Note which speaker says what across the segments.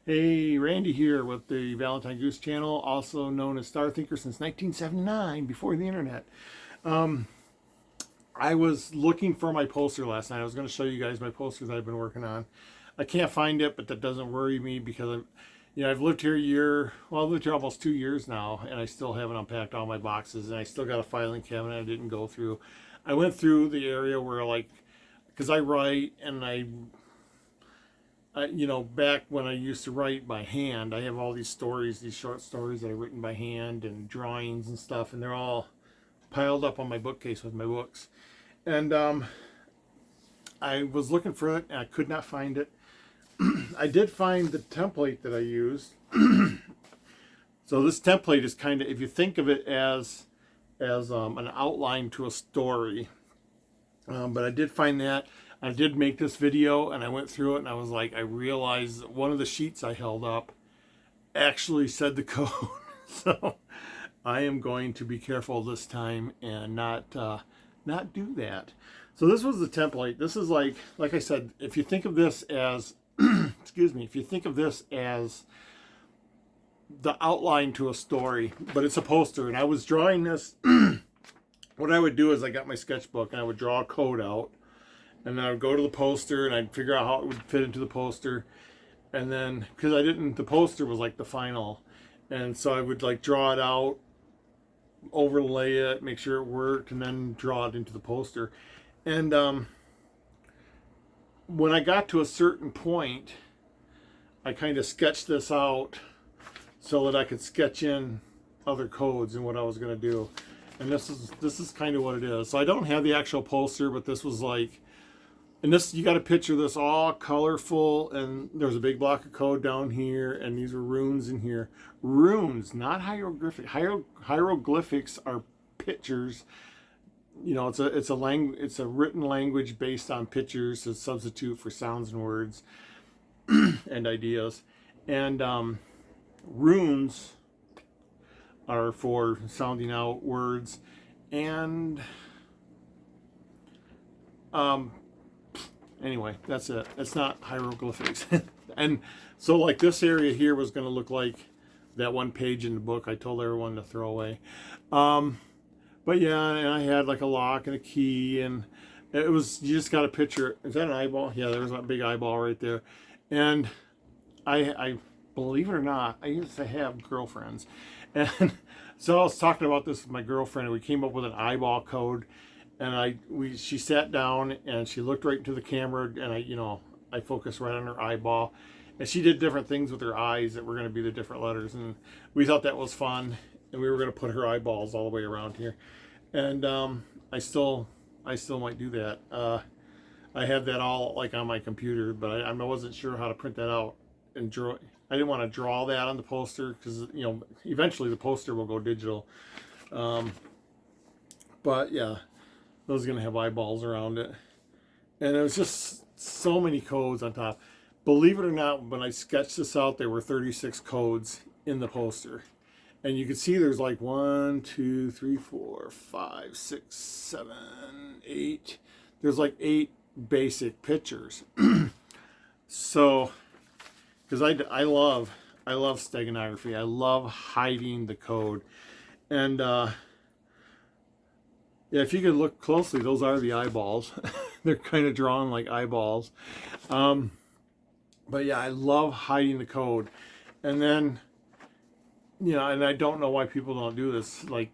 Speaker 1: Hey, Randy here with the Valentine Goose channel, also known as Star Thinker since 1979, before the internet. I was looking for my poster last night. I was going to show you guys my posters I've been working on. I can't find it, but that doesn't worry me because I've lived here a year. Well, I've lived here almost 2 years now, and I still haven't unpacked all my boxes, and I still got a filing cabinet I didn't go through. I went through the area where, like, because I write and back when I used to write by hand, I have all these stories, these short stories that I've written by hand and drawings and stuff, and they're all piled up on my bookcase with my books. And I was looking for it, and I could not find it. I did find the template that I used. So this template is kind of, if you think of it as an outline to a story, but I did find that. I did make this video and I went through it and I was like, I realized that one of the sheets I held up actually said the code. So I am going to be careful this time and not do that. So this was the template. This is like I said, if you think of this as, excuse me, if you think of this as the outline to a story, but it's a poster, and I was drawing this, what I would do is I got my sketchbook and I would draw a code out. And then I would go to the poster and I'd figure out how it would fit into the poster. And then, because the poster was like the final. And so I would like draw it out, overlay it, make sure it worked, and then draw it into the poster. And when I got to a certain point, I kind of sketched this out so that I could sketch in other codes and what I was going to do. And this is kind of what it is. So I don't have the actual poster, but this was like, and this, you got to picture this all colorful, and there's a big block of code down here, and these are runes in here. Runes, not hieroglyphic. Hieroglyphics are pictures. You know, it's a written language based on pictures, a substitute for sounds and words and ideas. And runes are for sounding out words, and anyway, that's it. It's not hieroglyphics. And so like this area here was going to look like that one page in the book I told everyone to throw away. But yeah, and I had like a lock and a key, and it was, you just got a picture. Is that an eyeball? Yeah, there's that big eyeball right there. And I believe it or not, I used to have girlfriends. And so I was talking about this with my girlfriend, and we came up with an eyeball code. And she sat down and she looked right into the camera, and I focused right on her eyeball, and she did different things with her eyes that were going to be the different letters, and we thought that was fun, and we were going to put her eyeballs all the way around here, and I still might do that. I have that all like on my computer, but I wasn't sure how to print that out and draw. I didn't want to draw that on the poster because eventually the poster will go digital, but yeah. Those are going to have eyeballs around it. And it was just so many codes on top. Believe it or not, when I sketched this out, there were 36 codes in the poster. And you can see there's like 1, 2, 3, 4, 5, 6, 7, 8. There's like 8 basic pictures. So, because I love steganography. I love hiding the code. And, yeah, if you could look closely, those are the eyeballs. They're kind of drawn like eyeballs. But yeah, I love hiding the code. And then, and I don't know why people don't do this. Like,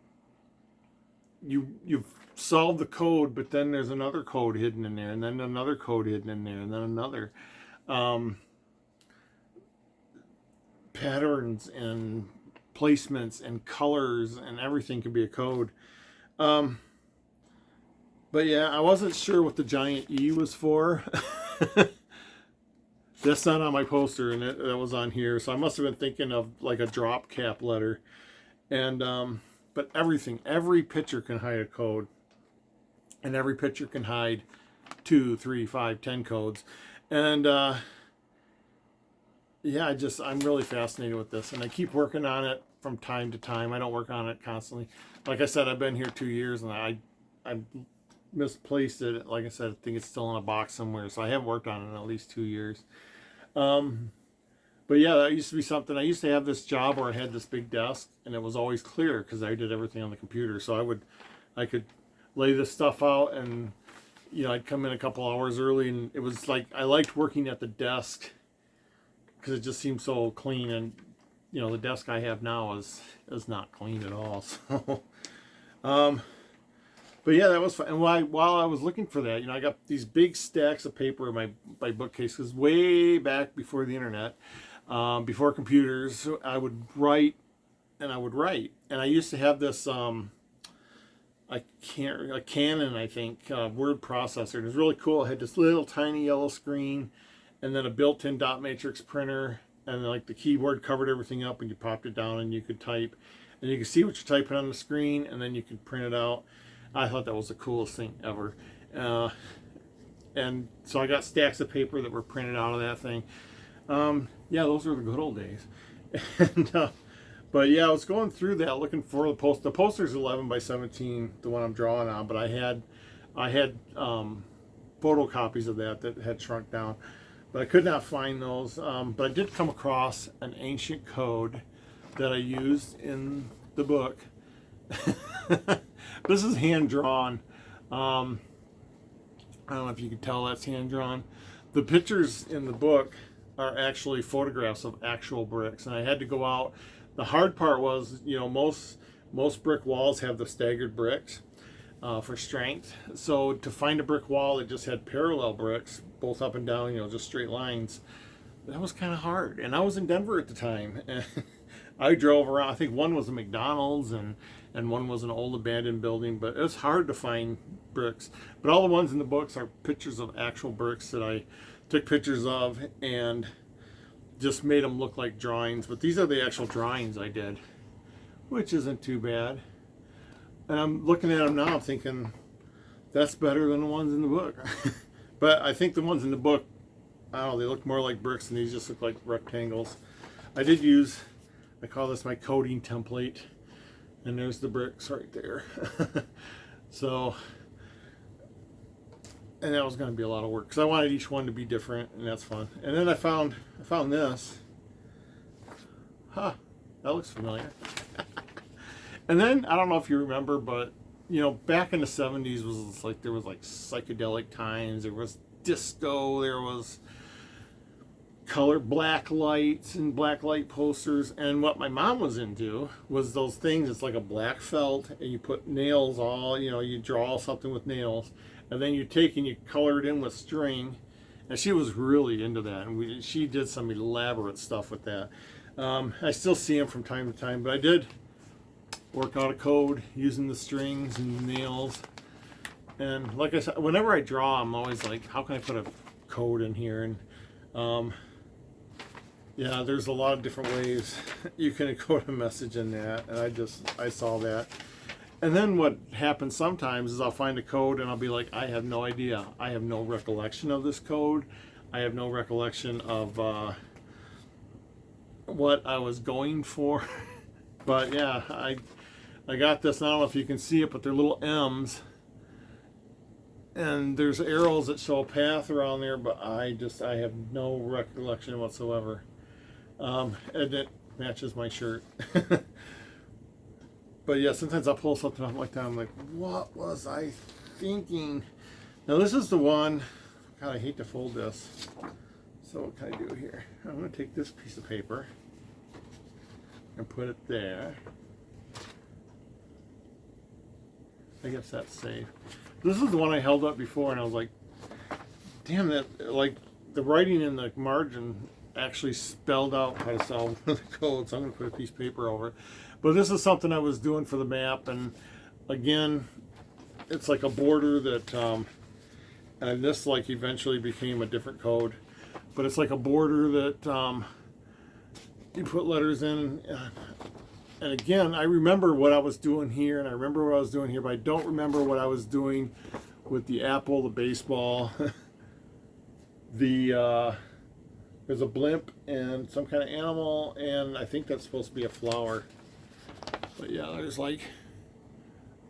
Speaker 1: you've solved the code, but then there's another code hidden in there, and then another code hidden in there, and then another. Patterns and placements and colors and everything can be a code. But yeah, I wasn't sure what the giant E was for. That's not on my poster, and that was on here. So I must have been thinking of like a drop cap letter. And but every picture can hide a code. And every picture can hide 2, 3, 5, 10 codes. And yeah, I'm really fascinated with this. And I keep working on it from time to time. I don't work on it constantly. Like I said, I've been here 2 years, and I misplaced it. Like I said, I think it's still in a box somewhere, so I haven't worked on it in at least 2 years. But yeah, that used to be something. I used to have this job where I had this big desk, and it was always clear because I did everything on the computer. So I could lay this stuff out, and I'd come in a couple hours early, and it was like I liked working at the desk because it just seemed so clean. And the desk I have now is not clean at all. So, but yeah, that was fun. And while I was looking for that, I got these big stacks of paper in my bookcase because way back before the internet. Before computers, I would write, and I used to have this a Canon, I think, word processor. It was really cool. It had this little tiny yellow screen, and then a built-in dot matrix printer, and like the keyboard covered everything up, and you popped it down, and you could type, and you could see what you're typing on the screen, and then you could print it out. I thought that was the coolest thing ever. And so I got stacks of paper that were printed out of that thing. Yeah, those were the good old days. And but yeah, I was going through that looking for the post. The poster's 11 by 17, the one I'm drawing on. But I had photocopies of that had shrunk down, but I could not find those. But I did come across an ancient code that I used in the book. This is hand drawn. I don't know if you can tell that's hand drawn. The pictures in the book are actually photographs of actual bricks, and I had to go out. The hard part was, most brick walls have the staggered bricks for strength. So to find a brick wall that just had parallel bricks, both up and down, just straight lines, that was kind of hard. And I was in Denver at the time, and I drove around. I think one was a McDonald's, and one was an old abandoned building, but it was hard to find bricks. But all the ones in the books are pictures of actual bricks that I took pictures of and just made them look like drawings. But these are the actual drawings I did, which isn't too bad. And I'm looking at them now, I'm thinking that's better than the ones in the book. But I think the ones in the book, I don't know, they look more like bricks, and these just look like rectangles. I call this my coding template, and there's the bricks right there. So, and that was going to be a lot of work because I wanted each one to be different, and that's fun. And then I found this. Huh, that looks familiar. And then I don't know if you remember, but back in the 70s was like there was like psychedelic times. There was disco. There was color black lights and black light posters. And what my mom was into was those things. It's like a black felt, and you put nails all. You draw something with nails, and then you take and you color it in with string. And she was really into that, and she did some elaborate stuff with that. I still see them from time to time, but I did work out a code using the strings and the nails. And like I said, whenever I draw, I'm always like, how can I put a code in here? And yeah, there's a lot of different ways you can encode a message in that, and I saw that. And then what happens sometimes is I'll find a code and I'll be like, I have no idea. I have no recollection of this code. I have no recollection of what I was going for. But yeah, I got this. I don't know if you can see it, but they're little M's. And there's arrows that show a path around there, but I have no recollection whatsoever. And it matches my shirt. But yeah, sometimes I'll pull something up like that. I'm like, what was I thinking? Now this is the one. God, I hate to fold this. So what can I do here? I'm going to take this piece of paper and put it there. I guess that's safe. This is the one I held up before, and I was like, damn, that, like, the writing in the margin actually spelled out how to solve the code, so I'm going to put a piece of paper over it. But this is something I was doing for the map, and again, it's like a border that, and this like eventually became a different code, but it's like a border that you put letters in. And again, I remember what I was doing here, and I remember what I was doing here, but I don't remember what I was doing with the apple, the baseball, there's a blimp and some kind of animal, and I think that's supposed to be a flower. But yeah, there's like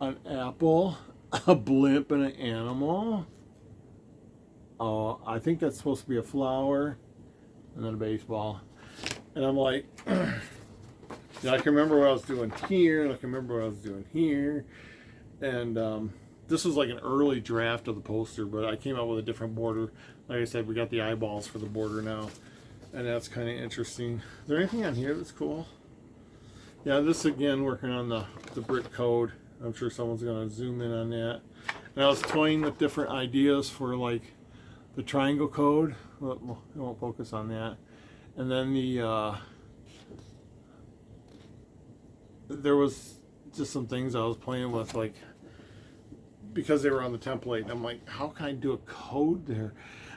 Speaker 1: an apple, a blimp, and an animal. I think that's supposed to be a flower, and then a baseball. And I'm like, yeah, I can remember what I was doing here, and I can remember what I was doing here. And this was like an early draft of the poster, but I came out with a different border. Like I said, we got the eyeballs for the border now, and that's kind of interesting. Is there anything on here that's cool? Yeah, this again, working on the brick code. I'm sure someone's going to zoom in on that. And I was toying with different ideas for like the triangle code. Well, I won't focus on that. And then there was just some things I was playing with, like, because they were on the template. And I'm like, how can I do a code there?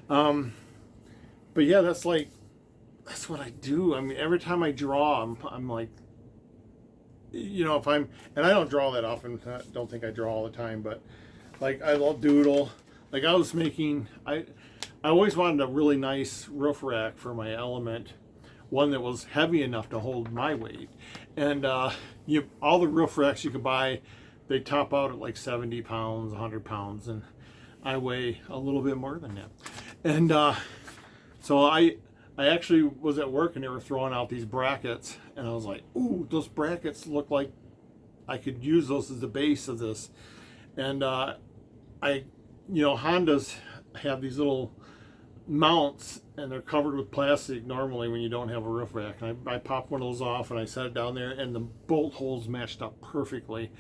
Speaker 1: But yeah, that's what I do. I mean, every time I draw, I'm like, you know, and I don't draw that often. I don't think I draw all the time, but like I love doodle. Like I always wanted a really nice roof rack for my Element, one that was heavy enough to hold my weight. And all the roof racks you could buy, they top out at like 70 pounds, 100 pounds, and I weigh a little bit more than that. And so I actually was at work and they were throwing out these brackets, and I was like, ooh, those brackets look like I could use those as the base of this. And Hondas have these little mounts, and they're covered with plastic normally when you don't have a roof rack. And I popped one of those off and I set it down there, and the bolt holes matched up perfectly.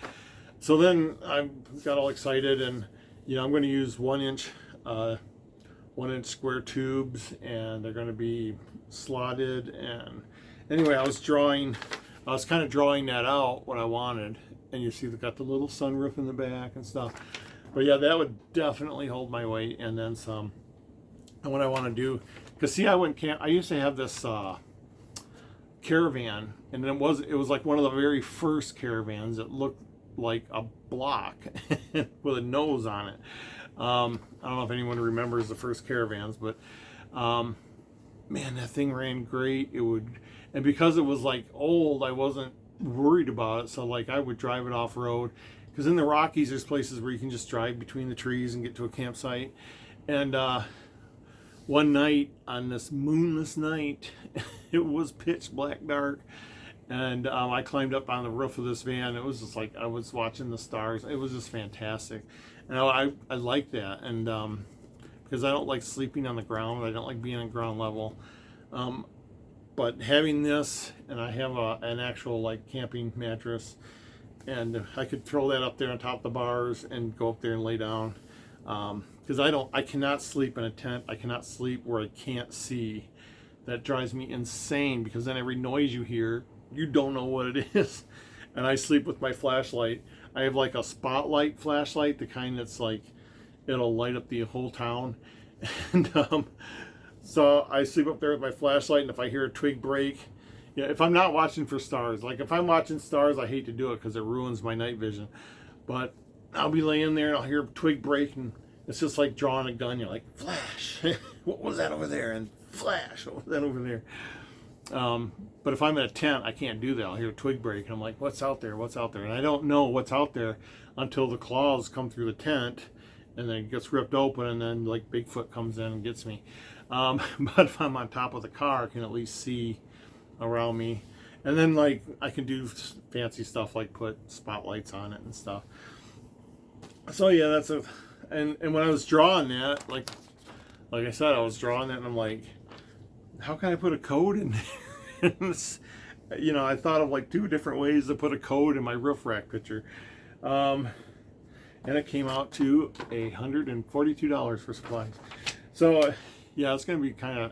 Speaker 1: So then I got all excited, and I'm going to use 1-inch square tubes, and they're going to be slotted. And anyway, I was kind of drawing that out, what I wanted. And you see they got the little sunroof in the back and stuff. But yeah, that would definitely hold my weight, and then some. And what I want to do, because see, I used to have this Caravan, and it was like one of the very first Caravans that looked like a block with a nose on it. I don't know if anyone remembers the first Caravans, but man, that thing ran great. And because it was like old, I wasn't worried about it. So like I would drive it off road, because in the Rockies there's places where you can just drive between the trees and get to a campsite. And one night, on this moonless night, it was pitch black dark, and I climbed up on the roof of this van. It was just like I was watching the stars. It was just fantastic, and I like that. And because I don't like sleeping on the ground, I don't like being on ground level. But having this, and I have an actual like camping mattress, and I could throw that up there on top of the bars and go up there and lay down. Because I cannot sleep in a tent. I cannot sleep where I can't see. That drives me insane, because then every noise you hear, you don't know what it is. And I sleep with my flashlight. I have like a spotlight flashlight, the kind that's like, it'll light up the whole town. And so I sleep up there with my flashlight, and if I hear a twig break, if I'm not watching for stars, like if I'm watching stars, I hate to do it because it ruins my night vision. But I'll be laying there and I'll hear a twig break, and it's just like drawing a gun. You're like, flash, what was that over there? And flash, what was that over there? But if I'm in a tent, I can't do that. I'll hear a twig break, and I'm like, what's out there? What's out there? And I don't know what's out there until the claws come through the tent, and then it gets ripped open, and then like Bigfoot comes in and gets me. But if I'm on top of the car, I can at least see around me. And then like I can do fancy stuff like put spotlights on it and stuff. So yeah, and when I was drawing that, like I said, I was drawing that, and I'm like, how can I put a code in there? I thought of like 2 different ways to put a code in my roof rack picture. And it came out to $142 for supplies. So yeah, it's gonna be kind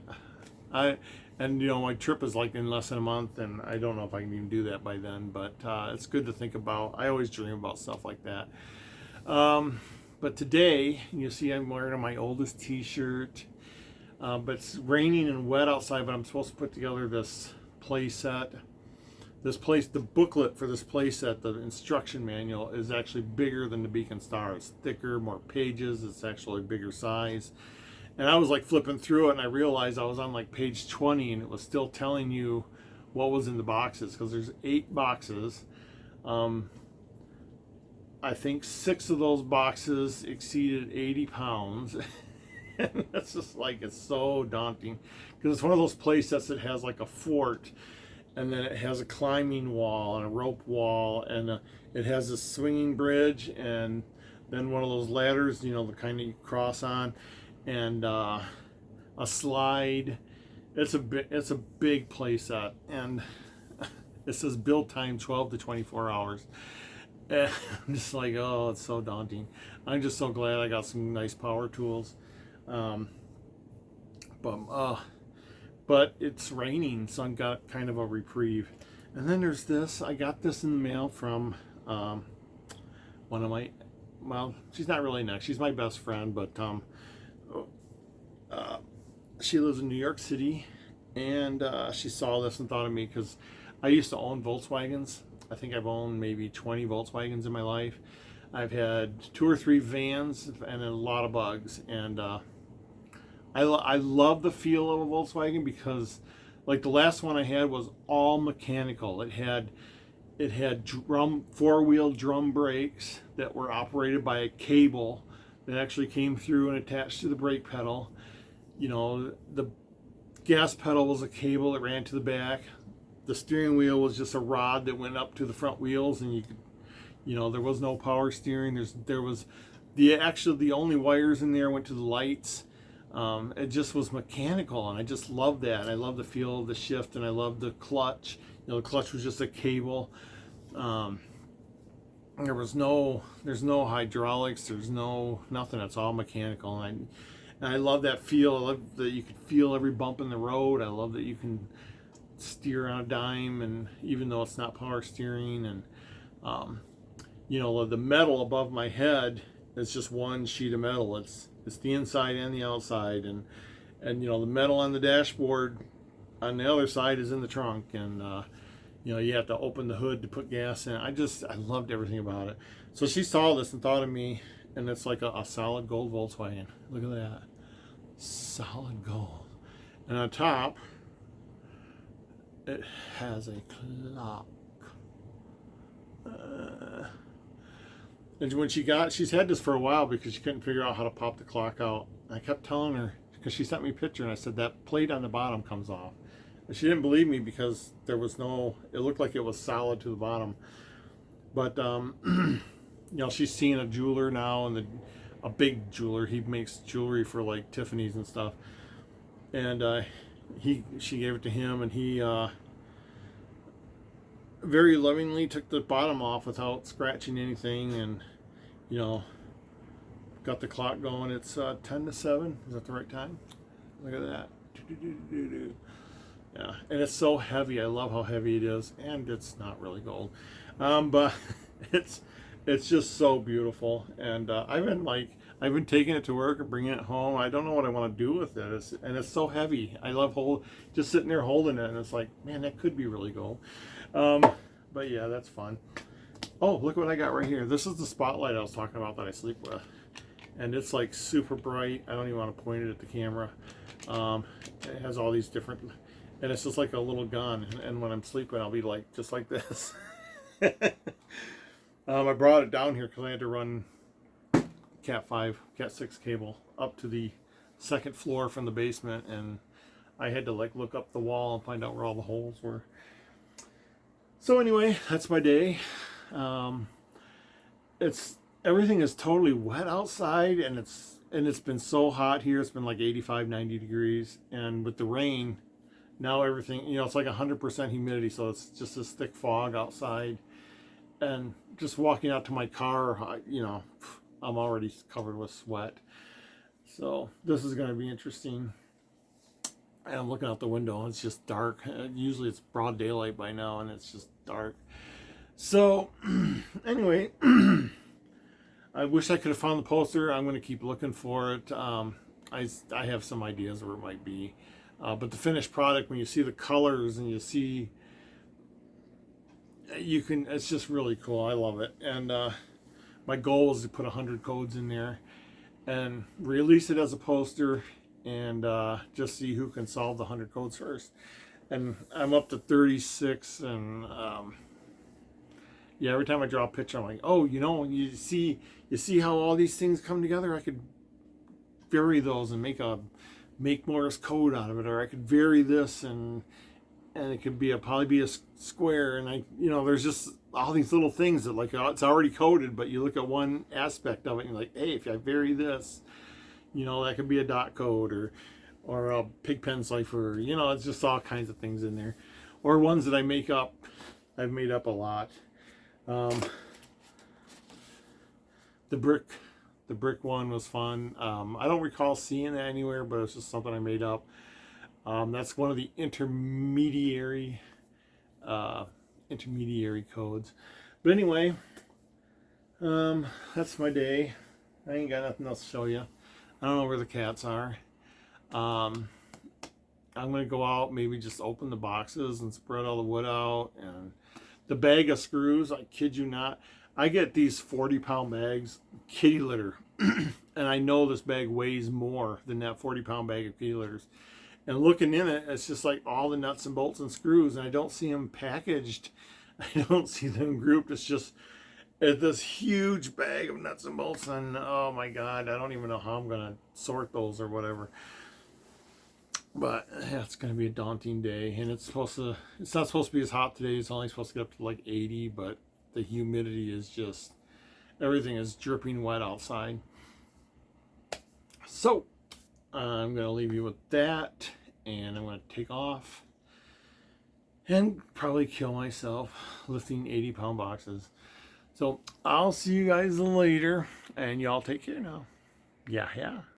Speaker 1: of, my trip is like in less than a month, and I don't know if I can even do that by then, but it's good to think about. I always dream about stuff like that. But today, you see I'm wearing my oldest t-shirt, but it's raining and wet outside, but I'm supposed to put together this play set. The booklet for this play set, the instruction manual, is actually bigger than the Beacon Star. It's thicker, more pages, it's actually a bigger size. And I was like flipping through it, and I realized I was on like page 20, and it was still telling you what was in the boxes, because there's 8 boxes. I think 6 of those boxes exceeded 80 pounds. And it's just like, it's so daunting because it's one of those places that has like a fort, and then it has a climbing wall and a rope wall, and it has a swinging bridge, and then one of those ladders, you know, the kind that you cross on, and a slide. It's a big play set, and it says build time 12 to 24 hours. And I'm just like, oh, it's so daunting. I'm just so glad I got some nice power tools. Um, but it's raining, so I've got kind of a reprieve. And then there's this. I got this in the mail from one of my, well, she's not really next. She's my best friend, but she lives in New York City, and she saw this and thought of me because I used to own Volkswagens. I think I've owned maybe 20 Volkswagens in my life. I've had 2 or 3 vans and a lot of bugs, and I love the feel of a Volkswagen because, like, the last one I had was all mechanical. It had 4-wheel drum brakes that were operated by a cable that actually came through and attached to the brake pedal. You know, the gas pedal was a cable that ran to the back. The steering wheel was just a rod that went up to the front wheels, and you could, you know, there was no power steering. There was the only wires in there went to the lights. It just was mechanical, and I just loved that. And I love the feel of the shift, and I love the clutch. You know, the clutch was just a cable. There's no hydraulics. There's nothing. It's all mechanical, and I love that feel. I love that you can feel every bump in the road. I love that you can steer on a dime, and even though it's not power steering, and you know, the metal above my head is just one sheet of metal. It's the inside and the outside, and you know, the metal on the dashboard on the other side is in the trunk, and you know, you have to open the hood to put gas in. I loved everything about it. So she saw this and thought of me, and it's like a solid gold Volkswagen. Look at that, solid gold, and on top it has a clock. And when she's had this for a while because she couldn't figure out how to pop the clock out. I kept telling her, because she sent me a picture, and I said that plate on the bottom comes off. And she didn't believe me because it looked like it was solid to the bottom. But you know, she's seeing a jeweler now, and a big jeweler. He makes jewelry for like Tiffany's and stuff. And she gave it to him, and he very lovingly took the bottom off without scratching anything, and you know, got the clock going. It's 10 to 7. Is that the right time? Look at that. Yeah, and it's so heavy. I love how heavy it is, and it's not really gold, but it's just so beautiful. And I've been taking it to work and bringing it home. I don't know what I want to do with it. It's so heavy. I love just sitting there holding it, and it's like, man, that could be really gold. But yeah, that's fun. Oh, look what I got right here. This is the spotlight I was talking about that I sleep with, and it's like super bright. I don't even want to point it at the camera. It has all these different, and it's just like a little gun. And when I'm sleeping, I'll be like just like this. I brought it down here because I had to run Cat 5, Cat 6 cable up to the 2nd floor from the basement, and I had to like look up the wall and find out where all the holes were. So anyway, that's my day. Everything is totally wet outside, and it's been so hot here. It's been like 85, 90 degrees, and with the rain, now everything, you know, it's like 100% humidity, so it's just this thick fog outside. And just walking out to my car, you know, I'm already covered with sweat. So this is going to be interesting. And I'm looking out the window, and it's just dark. Usually it's broad daylight by now, and it's just dark. So anyway, I wish I could have found the poster. I'm going to keep looking for it. I have some ideas where it might be. But the finished product, when you see the colors and it's just really cool. I love it. And my goal is to put 100 codes in there and release it as a poster, and just see who can solve the 100 codes first. And I'm up to 36, and yeah, every time I draw a picture, I'm like, oh, you know, you see how all these things come together. I could vary those and make Morse code out of it, or I could vary this and it could be probably be a square, and there's just all these little things that like it's already coded, but you look at one aspect of it and you're like, hey, if I vary this, that could be a dot code or a Pigpen cipher. It's just all kinds of things in there, or ones that I make up. I've made up a lot. The brick one was fun. I don't recall seeing that anywhere, but it's just something I made up. That's one of the intermediary codes. But anyway, that's my day. I ain't got nothing else to show you. I don't know where the cats are. I'm gonna go out, maybe just open the boxes and spread all the wood out. And the bag of screws, I kid you not, I get these 40-pound bags, kitty litter, and I know this bag weighs more than that 40-pound bag of kitty litters. And looking in it, it's just like all the nuts and bolts and screws, and I don't see them packaged. I don't see them grouped. It's this huge bag of nuts and bolts, and oh my God, I don't even know how I'm gonna sort those or whatever. But yeah, it's gonna be a daunting day, and it's not supposed to be as hot today. It's only supposed to get up to like 80, but the humidity is just, everything is dripping wet outside. So I'm going to leave you with that, and I'm going to take off and probably kill myself lifting 80-pound boxes. So I'll see you guys later, and y'all take care now. Yeah.